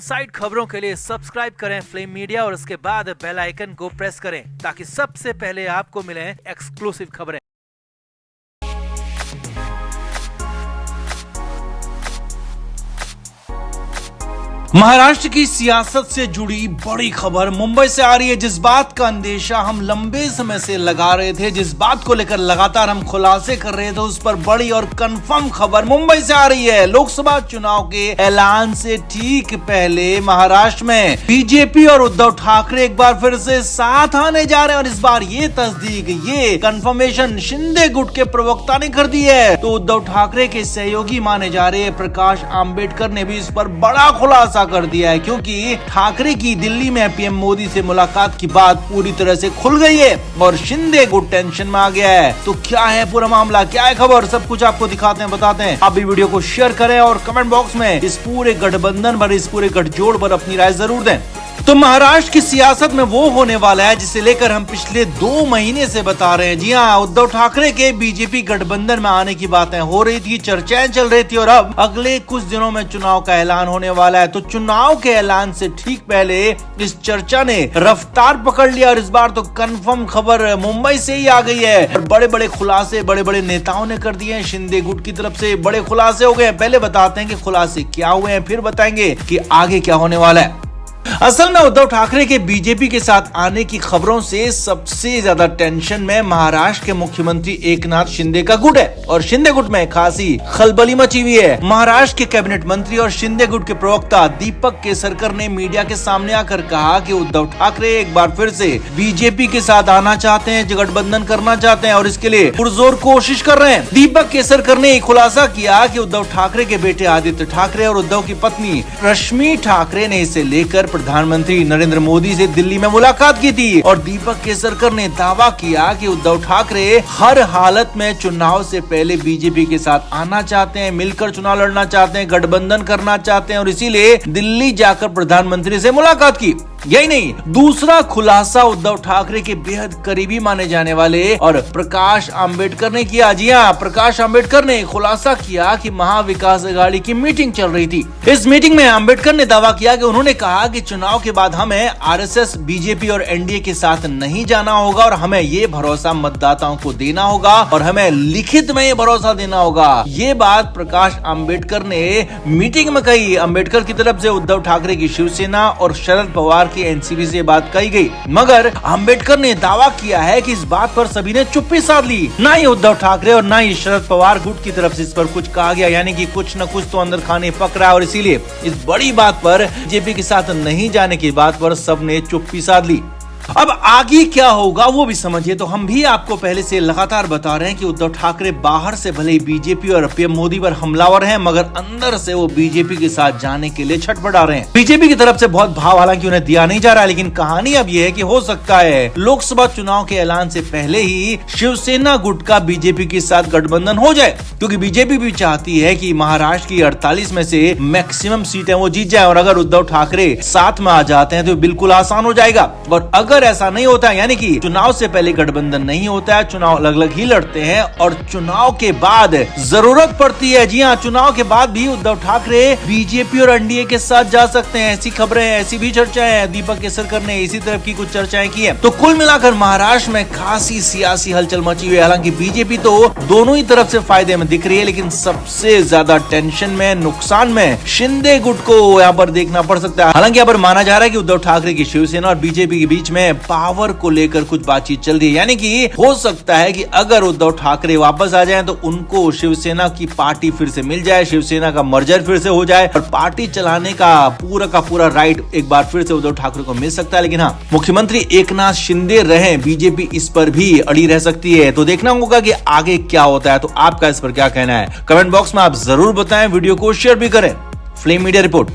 Side खबरों के लिए सब्सक्राइब करें फ्लेम मीडिया और उसके बाद बेल आइकन को प्रेस करें ताकि सबसे पहले आपको मिले एक्सक्लूसिव खबरें। महाराष्ट्र की सियासत से जुड़ी बड़ी खबर मुंबई से आ रही है। जिस बात का अंदेशा हम लंबे समय से लगा रहे थे, जिस बात को लेकर लगातार हम खुलासे कर रहे थे, उस पर बड़ी और कंफर्म खबर मुंबई से आ रही है। लोकसभा चुनाव के ऐलान से ठीक पहले महाराष्ट्र में बीजेपी और उद्धव ठाकरे एक बार फिर से साथ आने जा रहे हैं और इस बार ये तस्दीक, ये कंफर्मेशन शिंदे गुट के प्रवक्ता ने कर दी है। तो उद्धव ठाकरे के सहयोगी माने जा रहे प्रकाश आंबेडकर ने भी इस पर बड़ा खुलासा कर दिया है, क्योंकि ठाकरे की दिल्ली में पीएम मोदी से मुलाकात की बात पूरी तरह से खुल गई है और शिंदे गुट टेंशन में आ गया है। तो क्या है पूरा मामला, क्या है खबर, सब कुछ आपको दिखाते हैं, बताते हैं। आप भी वीडियो को शेयर करें और कमेंट बॉक्स में इस पूरे गठबंधन पर, इस पूरे गठजोड़ पर अपनी राय जरूर दें। तो महाराष्ट्र की सियासत में वो होने वाला है जिसे लेकर हम पिछले 2 महीने से बता रहे हैं। जी हाँ, उद्धव ठाकरे के बीजेपी गठबंधन में आने की बातें हो रही थी, चर्चाएं चल रही थी और अब अगले कुछ दिनों में चुनाव का ऐलान होने वाला है। तो चुनाव के ऐलान से ठीक पहले इस चर्चा ने रफ्तार पकड़ लिया और इस बार तो कंफर्म खबर मुंबई से ही आ गई है और बड़े बड़े खुलासे बड़े बड़े नेताओं ने कर दिए हैं। शिंदे गुट की तरफ से बड़े खुलासे हो गए हैं। पहले बताते हैं कि खुलासे क्या हुए हैं, फिर बताएंगे कि आगे क्या होने वाला है। असल में उद्धव ठाकरे के बीजेपी के साथ आने की खबरों से सबसे ज्यादा टेंशन में महाराष्ट्र के मुख्यमंत्री एकनाथ शिंदे का गुट है और शिंदे गुट में खासी खलबली मची हुई है। महाराष्ट्र के कैबिनेट मंत्री और शिंदे गुट के प्रवक्ता दीपक केसरकर ने मीडिया के सामने आकर कहा कि उद्धव ठाकरे एक बार फिर से बीजेपी के साथ आना चाहते हैं, गठबंधन करना चाहते हैं और इसके लिए पुरजोर कोशिश कर रहे हैं। दीपक केसरकर ने खुलासा किया कि उद्धव ठाकरे के बेटे आदित्य ठाकरे और उद्धव की पत्नी रश्मि ठाकरे ने इसे लेकर प्रधानमंत्री नरेंद्र मोदी से दिल्ली में मुलाकात की थी और दीपक केसरकर ने दावा किया कि उद्धव ठाकरे हर हालत में चुनाव से पहले बीजेपी के साथ आना चाहते हैं, मिलकर चुनाव लड़ना चाहते हैं, गठबंधन करना चाहते हैं और इसीलिए दिल्ली जाकर प्रधानमंत्री से मुलाकात की। यही नहीं, दूसरा खुलासा उद्धव ठाकरे के बेहद करीबी माने जाने वाले और प्रकाश आंबेडकर ने किया। जी हाँ, प्रकाश आंबेडकर ने खुलासा किया कि महाविकास अघाड़ी की मीटिंग चल रही थी। इस मीटिंग में आंबेडकर ने दावा किया कि उन्होंने कहा कि चुनाव के बाद हमें आरएसएस, बीजेपी और एनडीए के साथ नहीं जाना होगा और हमें ये भरोसा मतदाताओं को देना होगा और हमें लिखित में ये भरोसा देना होगा। ये बात प्रकाश आंबेडकर ने मीटिंग में कही। आंबेडकर की तरफ से उद्धव ठाकरे की शिवसेना और शरद पवार की एनसीपी से बात कही गई, मगर आंबेडकर ने दावा किया है कि इस बात पर सभी ने चुप्पी साध ली। ना ही उद्धव ठाकरे और ना ही शरद पवार गुट की तरफ से इस पर कुछ कहा गया, यानी कि कुछ न कुछ तो अंदर खाने पक रहा है और इसीलिए इस बड़ी बात पर, बीजेपी के साथ नहीं जाने की बात पर सबने चुप्पी साध ली। अब आगे क्या होगा वो भी समझिए। तो हम भी आपको पहले से लगातार बता रहे हैं कि उद्धव ठाकरे बाहर से भले ही बीजेपी और पीएम मोदी पर हमलावर हैं, मगर अंदर से वो बीजेपी के साथ जाने के लिए छटपटा रहे हैं। बीजेपी की तरफ से बहुत भाव हालांकि उन्हें दिया नहीं जा रहा है, लेकिन कहानी अब ये है कि हो सकता है लोकसभा चुनाव के ऐलान से पहले ही शिवसेना गुट का बीजेपी के साथ गठबंधन हो जाए, क्योंकि बीजेपी भी चाहती है कि महाराष्ट्र की 48 में से मैक्सिमम सीटें वो जीत जाए और अगर उद्धव ठाकरे साथ में आ जाते हैं तो बिल्कुल आसान हो जाएगा। और अगर ऐसा नहीं होता है, यानी कि चुनाव से पहले गठबंधन नहीं होता है, चुनाव अलग अलग ही लड़ते हैं और चुनाव के बाद जरूरत पड़ती है, जी हाँ, चुनाव के बाद भी उद्धव ठाकरे बीजेपी और एनडीए के साथ जा सकते हैं। ऐसी खबरें, ऐसी भी चर्चाएं हैं। दीपक केसरकर ने इसी तरह की कुछ चर्चाएं की है। तो कुल मिलाकर महाराष्ट्र में खासी सियासी हलचल मची हुई है। हालांकि बीजेपी तो दोनों ही तरफ से फायदे में दिख रही है, लेकिन सबसे ज्यादा टेंशन में, नुकसान में शिंदे गुट को यहाँ पर देखना पड़ सकता है। हालांकि यहाँ पर माना जा रहा है कि उद्धव ठाकरे की शिवसेना और बीजेपी के बीच में पावर को लेकर कुछ बातचीत चल रही है, यानी कि हो सकता है कि अगर उद्धव ठाकरे वापस आ जाएं तो उनको शिवसेना की पार्टी फिर से मिल जाए, शिवसेना का मर्जर फिर से हो जाए और पार्टी चलाने का पूरा राइट एक बार फिर से उद्धव ठाकरे को मिल सकता है। लेकिन हाँ, मुख्यमंत्री एकनाथ शिंदे रहे, बीजेपी इस पर भी अड़ी रह सकती है। तो देखना होगा कि आगे क्या होता है। तो आपका इस पर क्या कहना है, कमेंट बॉक्स में आप जरूर बताएं, वीडियो को शेयर भी करें। Flame media report.